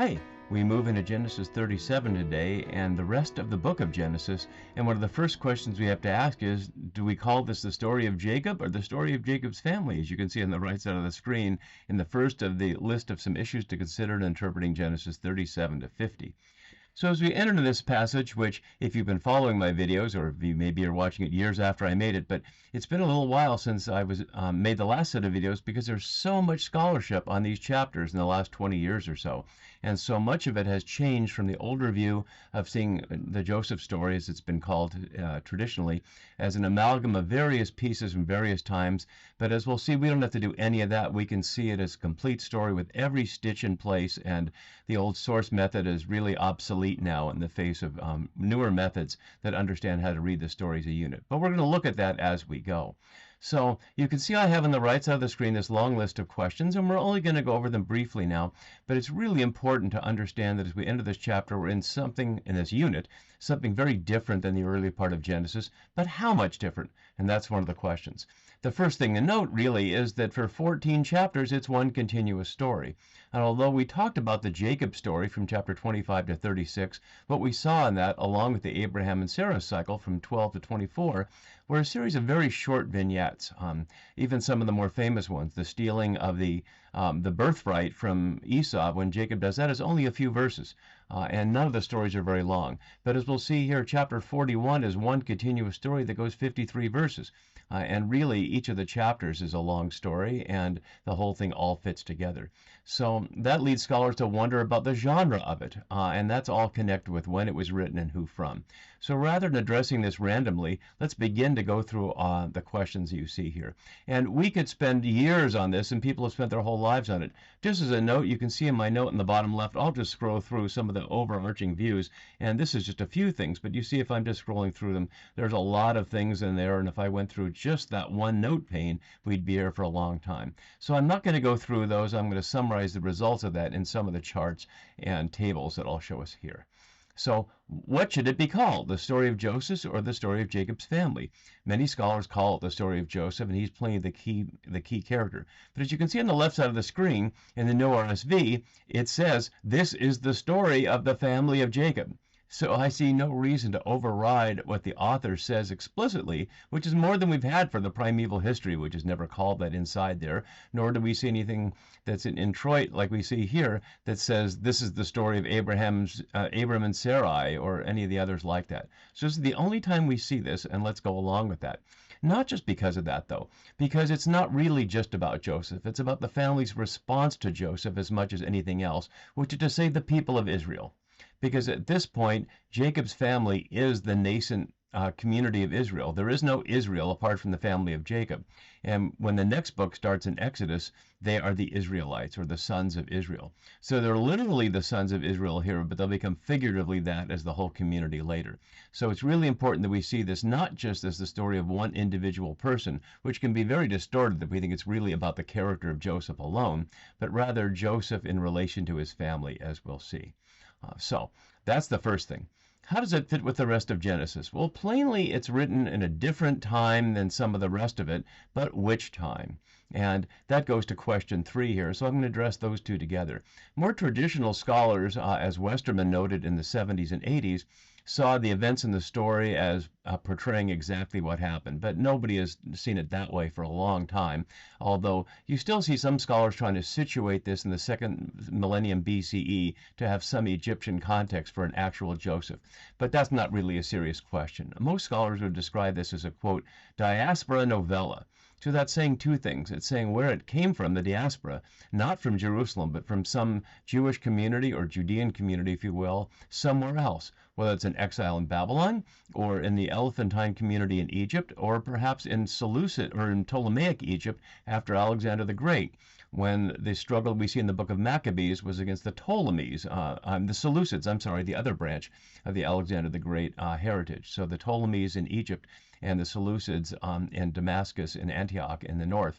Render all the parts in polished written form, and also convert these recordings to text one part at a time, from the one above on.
Hi, we move into Genesis 37 today and the rest of the book of Genesis. And one of the first questions we have to ask is, do we call this the story of Jacob or the story of Jacob's family? As you can see on the right side of the screen, in the first of the list of some issues to consider in interpreting Genesis 37 to 50. So as we enter into this passage, which if you've been following my videos, or if you maybe are watching it years after I made it, but it's been a little while since I was made the last set of videos because there's so much scholarship on these chapters in the last 20 years or so. And so much of it has changed from the older view of seeing the Joseph story, as it's been called traditionally, as an amalgam of various pieces from various times. But as we'll see, we don't have to do any of that. We can see it as a complete story with every stitch in place, and the old source method is really obsolete now in the face of newer methods that understand how to read the story as a unit. But we're going to look at that as we go. So you can see I have on the right side of the screen this long list of questions, and we're only going to go over them briefly now. But it's really important to understand that as we enter this chapter, we're in something in this unit, something very different than the early part of Genesis. But how much different? And that's one of the questions. The first thing to note really is that for 14 chapters, it's one continuous story. And although we talked about the Jacob story from chapter 25 to 36, what we saw in that, along with the Abraham and Sarah cycle from 12 to 24, were a series of very short vignettes. Even some of the more famous ones, the stealing of the birthright from Esau, when Jacob does that, is only a few verses. And none of the stories are very long. But as we'll see here, chapter 41 is one continuous story that goes 53 verses. And really, each of the chapters is a long story, and the whole thing all fits together. So that leads scholars to wonder about the genre of it, and that's all connected with when it was written and who from. So rather than addressing this randomly, let's begin to go through the questions you see here. And we could spend years on this, and people have spent their whole lives on it. Just as a note, you can see in my note in the bottom left, I'll just scroll through some of the overarching views, and this is just a few things, but you see if I'm just scrolling through them, there's a lot of things in there, and if I went through just that one note pane, we'd be here for a long time. So I'm not going to go through those. I'm going to summarize the results of that in some of the charts and tables that I'll show us here. So what should it be called? The story of Joseph or the story of Jacob's family? Many scholars call it the story of Joseph, and he's playing the key character. But as you can see on the left side of the screen, in the New RSV, it says, "This is the story of the family of Jacob." So I see no reason to override what the author says explicitly, which is more than we've had for the primeval history, which is never called that inside there, nor do we see anything that's in introit like we see here that says this is the story of Abram and Sarai or any of the others like that. So this is the only time we see this, and let's go along with that. Not just because of that, though, because it's not really just about Joseph. It's about the family's response to Joseph as much as anything else, which is to say the people of Israel. Because at this point, Jacob's family is the nascent community of Israel. There is no Israel apart from the family of Jacob. And when the next book starts in Exodus, they are the Israelites, or the sons of Israel. So they're literally the sons of Israel here, but they'll become figuratively that as the whole community later. So it's really important that we see this not just as the story of one individual person, which can be very distorted that we think it's really about the character of Joseph alone, but rather Joseph in relation to his family, as we'll see. So that's the first thing. How does it fit with the rest of Genesis? Well, plainly it's written in a different time than some of the rest of it, but which time? And that goes to question 3 here, so I'm going to address those two together. More traditional scholars, as Westerman noted in the 70s and 80s, saw the events in the story as portraying exactly what happened, but nobody has seen it that way for a long time, although you still see some scholars trying to situate this in the 2nd millennium BCE to have some Egyptian context for an actual Joseph. But that's not really a serious question. Most scholars would describe this as a, quote, diaspora novella. So that's saying two things. It's saying where it came from, the diaspora, not from Jerusalem, but from some Jewish community or Judean community, if you will, somewhere else, whether it's an exile in Babylon or in the Elephantine community in Egypt, or perhaps in Seleucid or in Ptolemaic Egypt after Alexander the Great, when the struggle we see in the book of Maccabees was against the Ptolemies, the Seleucids, the other branch of the Alexander the Great heritage. So the Ptolemies in Egypt and the Seleucids in Damascus and Antioch in the north.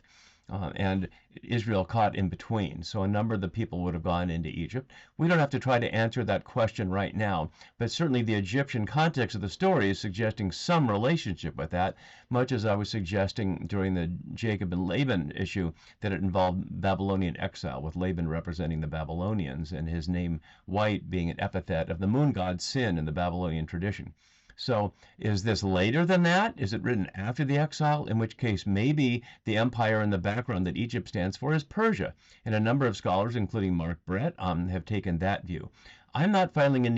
and Israel caught in between. So a number of the people would have gone into Egypt. We don't have to try to answer that question right now, but certainly the Egyptian context of the story is suggesting some relationship with that, much as I was suggesting during the Jacob and Laban issue that it involved Babylonian exile, with Laban representing the Babylonians and his name White being an epithet of the moon god Sin in the Babylonian tradition. So is this later than that? Is it written after the exile? In which case, maybe the empire in the background that Egypt stands for is Persia. And a number of scholars, including Mark Brett, have taken that view. I'm not finding a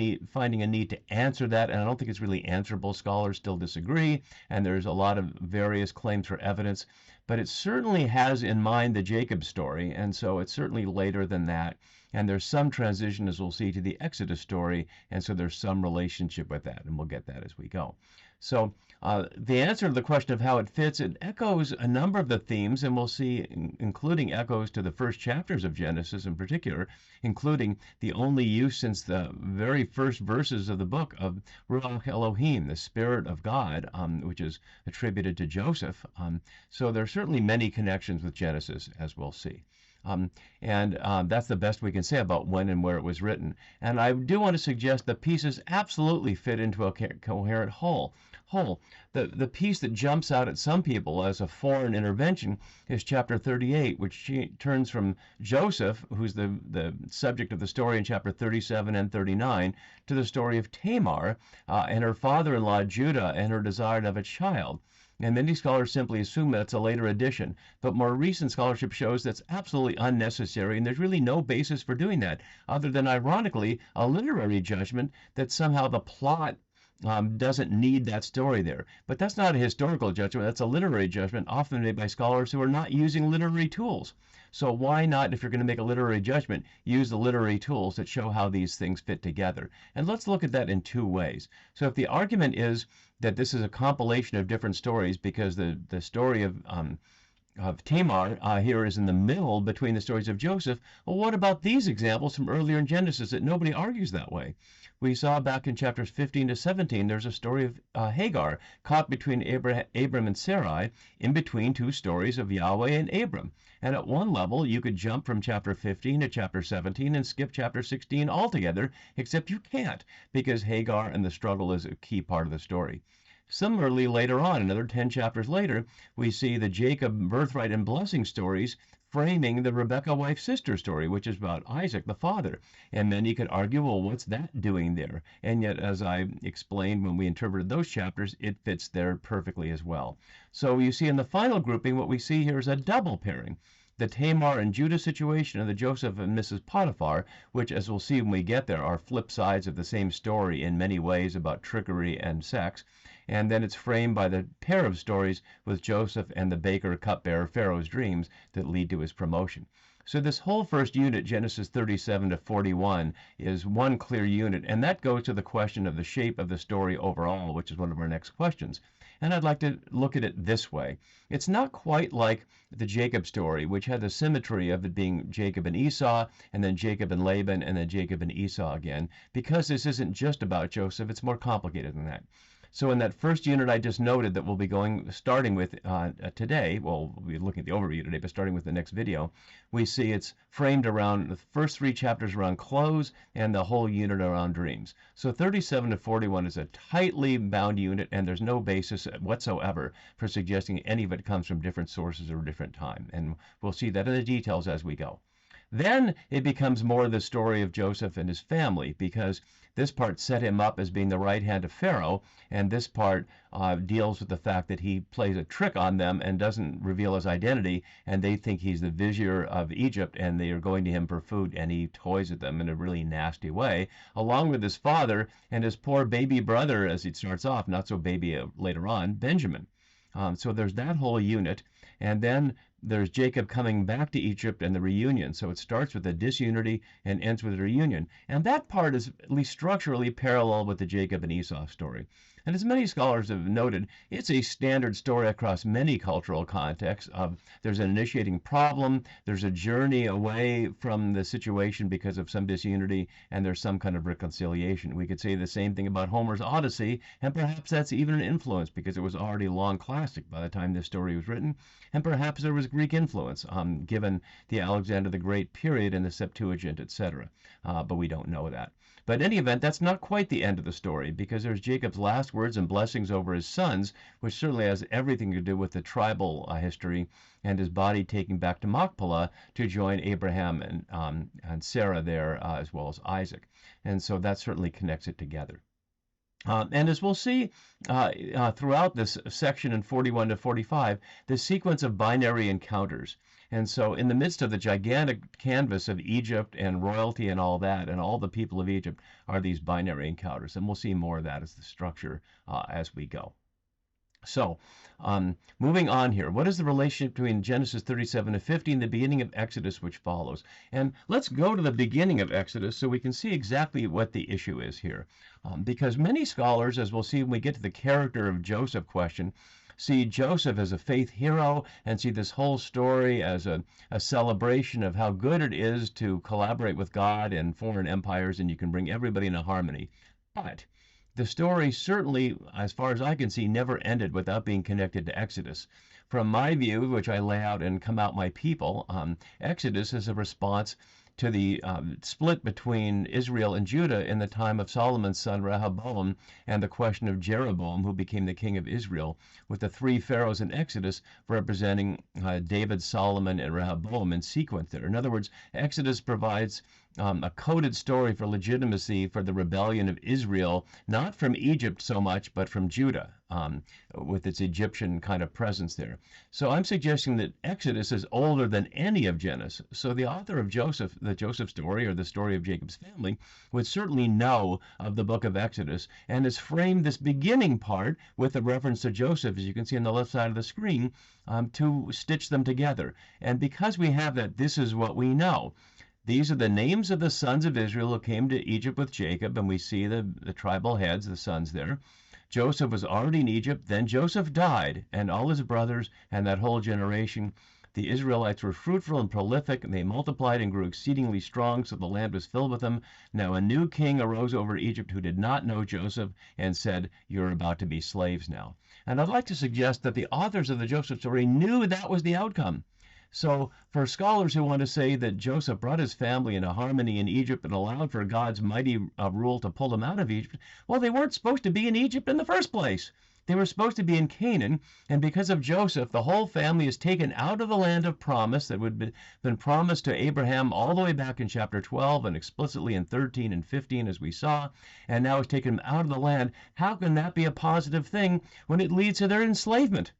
need to answer that, and I don't think it's really answerable. Scholars still disagree, and there's a lot of various claims for evidence. But it certainly has in mind the Jacob story, and so it's certainly later than that. And there's some transition, as we'll see, to the Exodus story, and so there's some relationship with that, and we'll get that as we go. So the answer to the question of how it fits, it echoes a number of the themes, and we'll see, including echoes to the first chapters of Genesis in particular, including the only use since the very first verses of the book of Ruach Elohim, the Spirit of God, which is attributed to Joseph. So there are certainly many connections with Genesis, as we'll see. That's the best we can say about when and where it was written. And I do want to suggest the pieces absolutely fit into a coherent whole. The piece that jumps out at some people as a foreign intervention is chapter 38, which turns from Joseph, who's the subject of the story in chapter 37 and 39, to the story of Tamar and her father-in-law Judah and her desire to have a child. And many scholars simply assume that's a later addition, but more recent scholarship shows that's absolutely unnecessary, and there's really no basis for doing that, other than, ironically, a literary judgment that somehow the plot doesn't need that story there. But that's not a historical judgment, that's a literary judgment, often made by scholars who are not using literary tools. So why not, if you're going to make a literary judgment, use the literary tools that show how these things fit together? And let's look at that in two ways. So if the argument is that this is a compilation of different stories because the story of Tamar here is in the middle between the stories of Joseph, well, what about these examples from earlier in Genesis that nobody argues that way? We saw back in chapters 15 to 17, there's a story of Hagar caught between Abram and Sarai, in between two stories of Yahweh and Abram. And at one level, you could jump from chapter 15 to chapter 17 and skip chapter 16 altogether, except you can't, because Hagar and the struggle is a key part of the story. Similarly, later on, another 10 chapters later, we see the Jacob birthright and blessing stories framing the Rebekah wife-sister story, which is about Isaac, the father. And then you could argue, well, what's that doing there? And yet, as I explained when we interpreted those chapters, it fits there perfectly as well. So you see in the final grouping, what we see here is a double pairing. The Tamar and Judah situation and the Joseph and Mrs. Potiphar, which, as we'll see when we get there, are flip sides of the same story in many ways about trickery and sex. And then it's framed by the pair of stories with Joseph and the baker cupbearer Pharaoh's dreams that lead to his promotion. So this whole first unit, Genesis 37 to 41, is one clear unit, and that goes to the question of the shape of the story overall, which is one of our next questions. And I'd like to look at it this way. It's not quite like the Jacob story, which had the symmetry of it being Jacob and Esau, and then Jacob and Laban, and then Jacob and Esau again, because this isn't just about Joseph, it's more complicated than that. So in that first unit I just noted that we'll be starting with today, well, we'll be looking at the overview today, but starting with the next video, we see it's framed around the first three chapters around clothes and the whole unit around dreams. So 37 to 41 is a tightly bound unit, and there's no basis whatsoever for suggesting any of it comes from different sources or a different time. And we'll see that in the details as we go. Then it becomes more the story of Joseph and his family, because this part set him up as being the right hand of Pharaoh, and this part deals with the fact that he plays a trick on them and doesn't reveal his identity, and they think he's the vizier of Egypt, and they are going to him for food, and he toys at them in a really nasty way, along with his father and his poor baby brother, as he starts off, not so baby later on, Benjamin. So there's that whole unit, and then there's Jacob coming back to Egypt and the reunion. So it starts with a disunity and ends with a reunion. And that part is at least structurally parallel with the Jacob and Esau story. And as many scholars have noted, it's a standard story across many cultural contexts. There's an initiating problem, there's a journey away from the situation because of some disunity, and there's some kind of reconciliation. We could say the same thing about Homer's Odyssey, and perhaps that's even an influence because it was already a long classic by the time this story was written, and perhaps there was Greek influence, given the Alexander the Great period in the Septuagint, etc. But we don't know that. But in any event, that's not quite the end of the story, because there's Jacob's last words and blessings over his sons, which certainly has everything to do with the tribal history, and his body taken back to Machpelah to join Abraham and Sarah there, as well as Isaac. And so that certainly connects it together. And as we'll see throughout this section in 41 to 45, the sequence of binary encounters. And so in the midst of the gigantic canvas of Egypt and royalty and all that, and all the people of Egypt, are these binary encounters. And we'll see more of that as the structure as we go. So, moving on here, what is the relationship between Genesis 37 to 50 and the beginning of Exodus, which follows? And let's go to the beginning of Exodus so we can see exactly what the issue is here. Because many scholars, as we'll see when we get to the character of Joseph question, see Joseph as a faith hero and see this whole story as a celebration of how good it is to collaborate with God and foreign empires, and you can bring everybody into harmony. But the story certainly, as far as I can see, never ended without being connected to Exodus. From my view, which I lay out in Come Out My People, Exodus is a response to the split between Israel and Judah in the time of Solomon's son Rehoboam and the question of Jeroboam, who became the king of Israel, with the three pharaohs in Exodus representing David, Solomon, and Rehoboam in sequence there. In other words, Exodus provides a coded story for legitimacy for the rebellion of Israel, not from Egypt so much, but from Judah, with its Egyptian kind of presence there. So I'm suggesting that Exodus is older than any of Genesis. So the author of Joseph, the Joseph story, or the story of Jacob's family, would certainly know of the book of Exodus and has framed this beginning part with a reference to Joseph, as you can see on the left side of the screen, to stitch them together. And because we have that, this is what we know. These are the names of the sons of Israel who came to Egypt with Jacob, and we see the tribal heads, the sons there. Joseph was already in Egypt. Then Joseph died, and all his brothers and that whole generation. The Israelites were fruitful and prolific, and they multiplied and grew exceedingly strong, so the land was filled with them. Now a new king arose over Egypt who did not know Joseph and said, "You're about to be slaves now." And I'd like to suggest that the authors of the Joseph story knew that was the outcome. So for scholars who want to say that Joseph brought his family into harmony in Egypt and allowed for God's mighty rule to pull them out of Egypt, well, they weren't supposed to be in Egypt in the first place. They were supposed to be in Canaan, and because of Joseph, the whole family is taken out of the land of promise that had been promised to Abraham all the way back in chapter 12 and explicitly in 13 and 15, as we saw, and now is taken out of the land. How can that be a positive thing when it leads to their enslavement?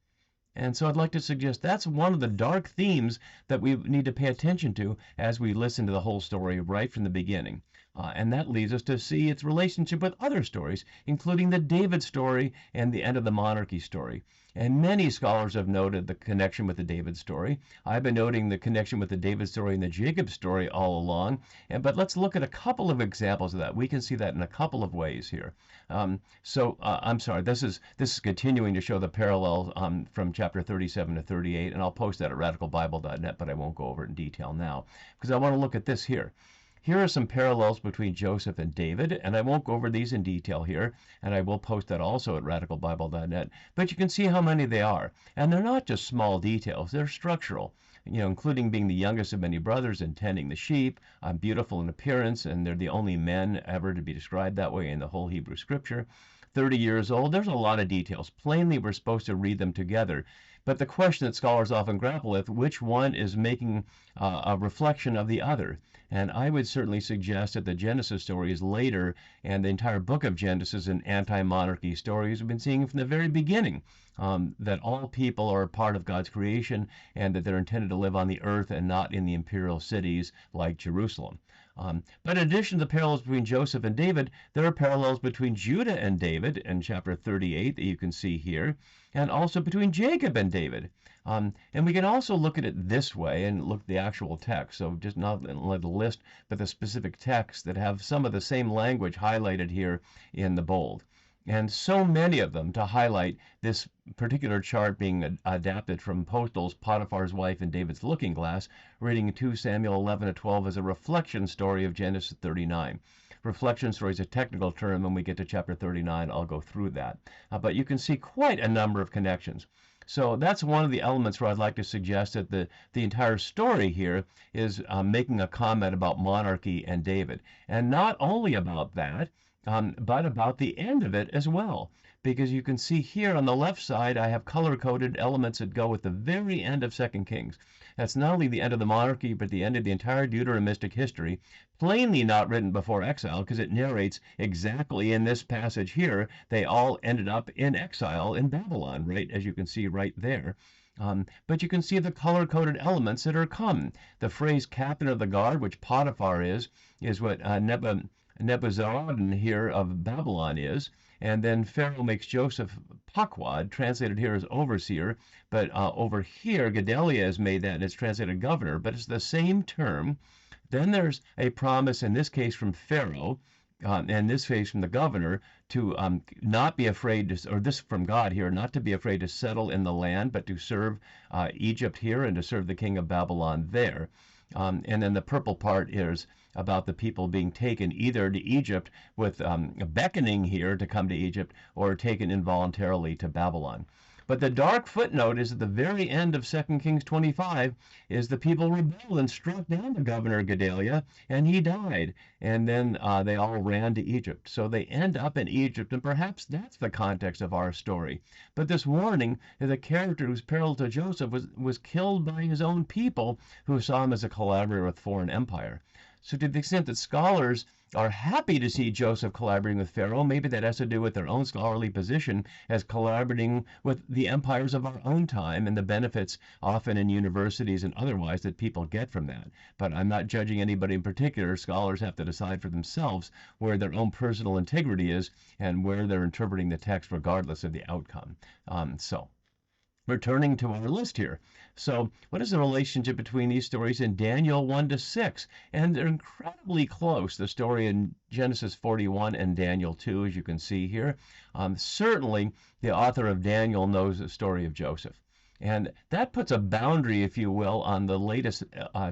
And so I'd like to suggest that's one of the dark themes that we need to pay attention to as we listen to the whole story right from the beginning. And that leads us to see its relationship with other stories, including the David story and the end of the monarchy story. And many scholars have noted the connection with the David story. I've been noting the connection with the David story and the Jacob story all along. But let's look at a couple of examples of that. We can see that in a couple of ways here. I'm sorry, this is continuing to show the parallel from chapter 37 to 38, and I'll post that at radicalbible.net, but I won't go over it in detail now, because I want to look at this here. Here are some parallels between Joseph and David, and I won't go over these in detail here, and I will post that also at radicalbible.net, but you can see how many they are. And they're not just small details, they're structural, including being the youngest of many brothers and tending the sheep, beautiful in appearance, and they're the only men ever to be described that way in the whole Hebrew scripture. 30 years old, there's a lot of details. Plainly, we're supposed to read them together. But the question that scholars often grapple with, which one is making a reflection of the other? And I would certainly suggest that the Genesis story is later, and the entire book of Genesis is an anti-monarchy story, as we've been seeing from the very beginning, that all people are part of God's creation, and that they're intended to live on the earth and not in the imperial cities like Jerusalem. But in addition to the parallels between Joseph and David, there are parallels between Judah and David in chapter 38 that you can see here, and also between Jacob and David. And we can also look at it this way and look at the actual text. So just not the list, but the specific texts that have some of the same language highlighted here in the bold. And so many of them to highlight this particular chart being adapted from Postal's Potiphar's Wife and David's Looking Glass, reading 2 Samuel 11 to 12 as a reflection story of Genesis 39. Reflection story is a technical term. When we get to chapter 39, I'll go through that. But you can see quite a number of connections. So that's one of the elements where I'd like to suggest that the entire story here is making a comment about monarchy and David. And not only about that, but about the end of it as well. Because you can see here on the left side, I have color-coded elements that go with the very end of 2 Kings. That's not only the end of the monarchy, but the end of the entire Deuteronomistic history, plainly not written before exile, because it narrates exactly in this passage here, they all ended up in exile in Babylon, right, as you can see right there. But you can see the color-coded elements that are come. The phrase captain of the guard, which Potiphar is what Nebuzaradan here of Babylon is. And then Pharaoh makes Joseph Pakwad, translated here as overseer, but over here Gedaliah has made that and it's translated governor, but it's the same term. Then there's a promise, in this case from Pharaoh, and this case from the governor, to not be afraid to, or this from God here, not to be afraid to settle in the land, but to serve Egypt here and to serve the king of Babylon there. And then the purple part is about the people being taken either to Egypt with beckoning here to come to Egypt or taken involuntarily to Babylon. But the dark footnote is at the very end of 2 Kings 25 is the people rebelled and struck down the governor Gedaliah and he died. And then they all ran to Egypt. So they end up in Egypt, and perhaps that's the context of our story. But this warning is a character who's parallel to Joseph was killed by his own people who saw him as a collaborator with foreign empire. So to the extent that scholars are happy to see Joseph collaborating with Pharaoh, maybe that has to do with their own scholarly position as collaborating with the empires of our own time and the benefits often in universities and otherwise that people get from that. But I'm not judging anybody in particular. Scholars have to decide for themselves where their own personal integrity is and where they're interpreting the text regardless of the outcome. Returning to our list here. So what is the relationship between these stories in Daniel 1 to 6? And they're incredibly close, the story in Genesis 41 and Daniel 2, as you can see here. Certainly, the author of Daniel knows the story of Joseph. And that puts a boundary, if you will, on the latest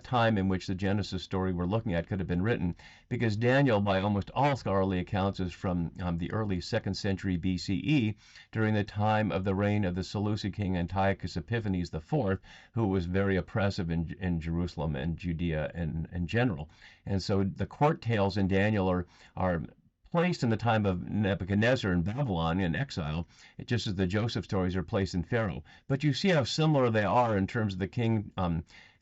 time in which the Genesis story we're looking at could have been written, because Daniel, by almost all scholarly accounts, is from the early 2nd century BCE, during the time of the reign of the Seleucid king Antiochus Epiphanes IV, who was very oppressive in Jerusalem and Judea in general. And so the court tales in Daniel are placed in the time of Nebuchadnezzar in Babylon in exile, just as the Joseph stories are placed in Pharaoh. But you see how similar they are in terms of the king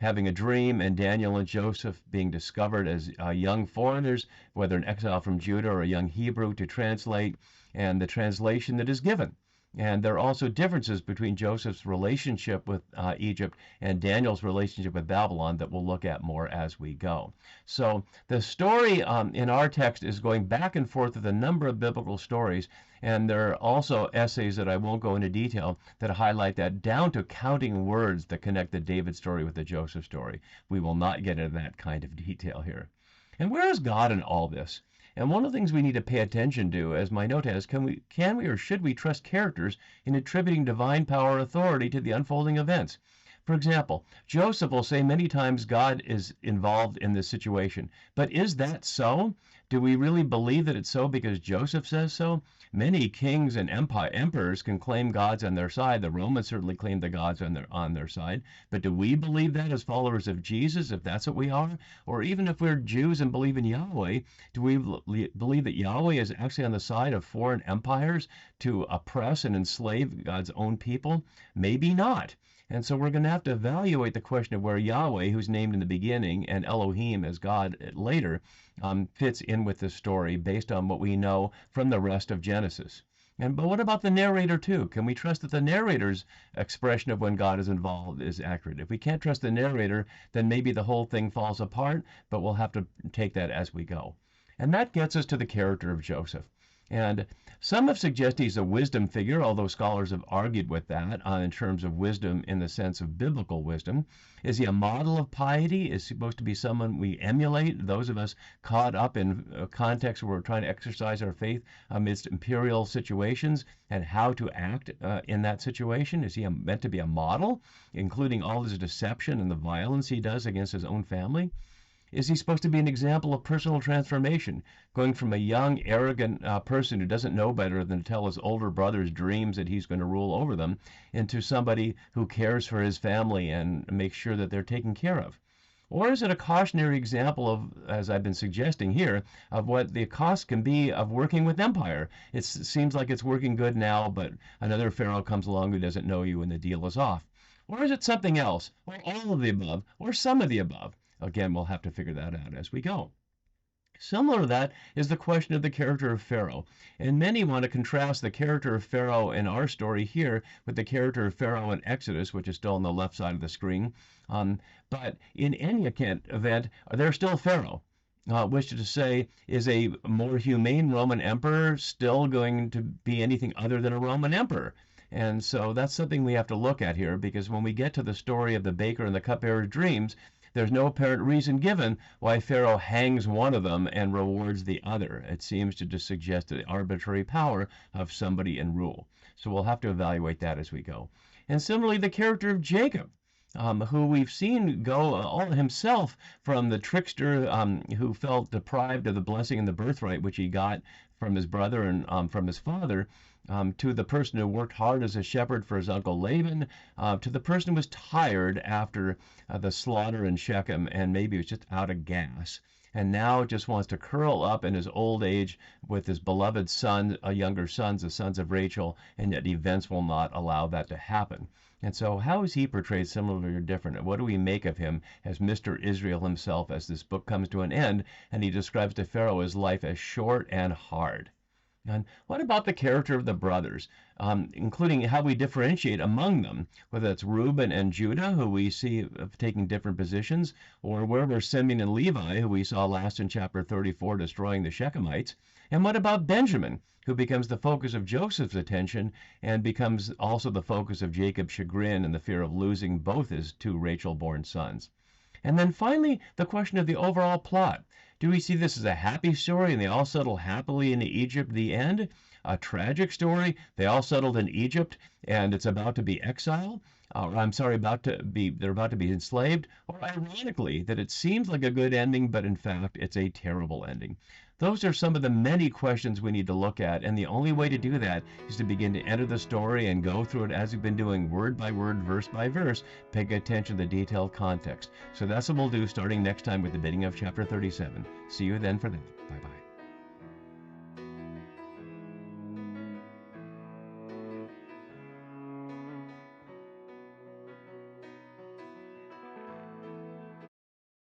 having a dream and Daniel and Joseph being discovered as young foreigners, whether in exile from Judah or a young Hebrew to translate, and the translation that is given. And there are also differences between Joseph's relationship with Egypt and Daniel's relationship with Babylon that we'll look at more as we go. So the story in our text is going back and forth with a number of biblical stories, and there are also essays that I won't go into detail that highlight that, down to counting words that connect the David story with the Joseph story. We will not get into that kind of detail here. And where is God in all this? And one of the things we need to pay attention to, as my note has, can we or should we trust characters in attributing divine power or authority to the unfolding events? For example, Joseph will say many times God is involved in this situation. But is that so? Do we really believe that it's so because Joseph says so? Many kings and emperors can claim God's on their side. The Romans certainly claimed the God's on their side. But do we believe that as followers of Jesus, if that's what we are? Or even if we're Jews and believe in Yahweh, do we believe that Yahweh is actually on the side of foreign empires to oppress and enslave God's own people? Maybe not. And so we're going to have to evaluate the question of where Yahweh, who's named in the beginning, and Elohim as God later, fits in with this story based on what we know from the rest of Genesis. But what about the narrator too? Can we trust that the narrator's expression of when God is involved is accurate? If we can't trust the narrator, then maybe the whole thing falls apart, but we'll have to take that as we go. And that gets us to the character of Joseph. And some have suggested he's a wisdom figure, although scholars have argued with that in terms of wisdom in the sense of biblical wisdom. Is he a model of piety? Is he supposed to be someone we emulate? Those of us caught up in a context where we're trying to exercise our faith amidst imperial situations and how to act in that situation? Is he meant to be a model, including all his deception and the violence he does against his own family? Is he supposed to be an example of personal transformation, going from a young, arrogant person who doesn't know better than to tell his older brother's dreams that he's going to rule over them, into somebody who cares for his family and makes sure that they're taken care of? Or is it a cautionary example of, as I've been suggesting here, of what the cost can be of working with empire? It seems like it's working good now, but another pharaoh comes along who doesn't know you and the deal is off. Or is it something else, or all of the above, or some of the above? Again, we'll have to figure that out as we go. Similar to that is the question of the character of Pharaoh. And many want to contrast the character of Pharaoh in our story here with the character of Pharaoh in Exodus, which is still on the left side of the screen. But in any event, they're still Pharaoh. Which to say, is a more humane Roman emperor still going to be anything other than a Roman emperor? And so that's something we have to look at here, because when we get to the story of the baker and the cupbearer's dreams, there's no apparent reason given why Pharaoh hangs one of them and rewards the other. It seems to just suggest the arbitrary power of somebody in rule. So we'll have to evaluate that as we go. And similarly, the character of Jacob, who we've seen go all himself from the trickster who felt deprived of the blessing and the birthright which he got from his brother and from his father, to the person who worked hard as a shepherd for his uncle Laban, to the person who was tired after the slaughter in Shechem and maybe was just out of gas, and now just wants to curl up in his old age with his beloved son, younger sons, the sons of Rachel, and yet events will not allow that to happen. And so how is he portrayed similar or different? And what do we make of him as Mr. Israel himself as this book comes to an end and he describes to Pharaoh his life as short and hard? And what about the character of the brothers, including how we differentiate among them, whether it's Reuben and Judah, who we see taking different positions, or where were Simeon and Levi, who we saw last in chapter 34 destroying the Shechemites? And what about Benjamin, who becomes the focus of Joseph's attention and becomes also the focus of Jacob's chagrin and the fear of losing both his two Rachel-born sons? And then finally, the question of the overall plot. Do we see this as a happy story and they all settle happily in Egypt, the end? A tragic story, they all settled in Egypt and it's about to be exile? They're about to be enslaved? Or ironically, that it seems like a good ending, but in fact, it's a terrible ending. Those are some of the many questions we need to look at, and the only way to do that is to begin to enter the story and go through it as we've been doing, word by word, verse by verse, paying attention to the detailed context. So that's what we'll do starting next time with the beginning of chapter 37. See you then for that. Bye-bye.